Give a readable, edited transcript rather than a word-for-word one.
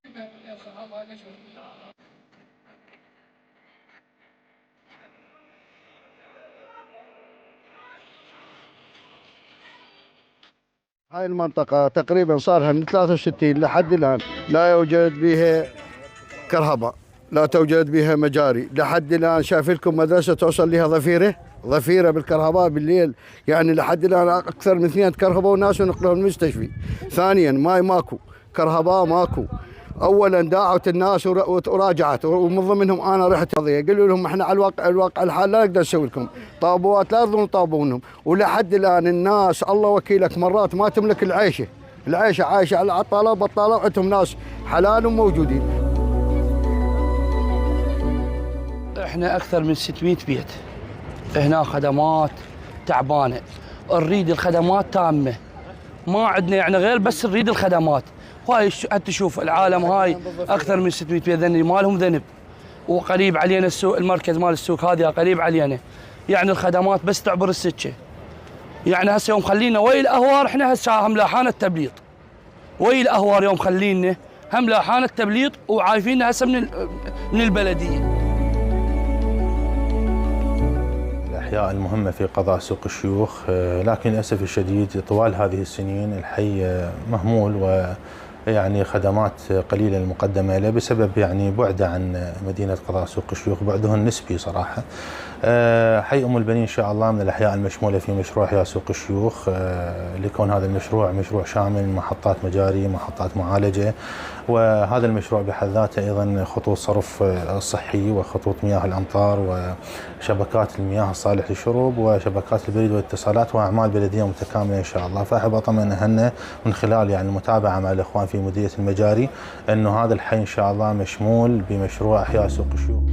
هاي المنطقة تقريبا صار لها من 63 لحد الآن لا يوجد بها كهرباء، لا توجد بها مجاري لحد الآن. شايف لكم مدرسة توصل لها ظفيرة بالكهرباء بالليل، يعني لحد الآن أكثر من 2 كرهبوا ناس ونقلوا المستشفى. ثانيا ماي ماكو، كهرباء ماكو. اولا داعت الناس وراجعت، ومن ضمنهم انا رحت قضيه، قالوا لهم احنا على الواقع الحال لا نقدر نسوي لكم طابوات، لا تظنوا طابونهم. ولحد الان الناس الله وكيلك مرات ما تملك العيشه عايشه على عطاله وبطاله، وعندهم ناس حلال وموجودين. احنا اكثر من 600 بيت هنا، خدمات تعبانه، نريد الخدمات تامه، ما عندنا يعني غير بس نريد الخدمات. هاي حتى تشوف العالم هاي اكثر من 600 بيت ذني ما لهم ذنب، وقريب علينا السوق، المركز مال السوق هذه قريب علينا، يعني الخدمات بس تعبر السكه. يعني هسه يوم خلينا وي الاهوار، احنا هسه هم لاحان التبليط، وي الاهوار يوم خلينا هم لاحان التبليط وعايفين هسه من البلديه. الأحياء المهمة في قضاء سوق الشيوخ، لكن للأسف الشديد طوال هذه السنين الحي مهمول، ويعني خدمات قليلة المقدمة له بسبب يعني بعده عن مدينة قضاء سوق الشيوخ، بعده النسبي صراحة. حي أم البنين إن شاء الله من الأحياء المشمولة في مشروع أحياء سوق الشيوخ، لكون هذا المشروع مشروع شامل، محطات مجاري، محطات معالجة، وهذا المشروع بحد ذاته أيضا خطوط صرف صحي وخطوط مياه الأمطار وشبكات المياه الصالح للشرب وشبكات البريد والاتصالات وأعمال بلدية متكاملة إن شاء الله. فأحب أطمئن أهلنا من خلال يعني المتابعة مع الإخوان في مديرية المجاري أنه هذا الحي إن شاء الله مشمول بمشروع أحياء سوق الشيوخ.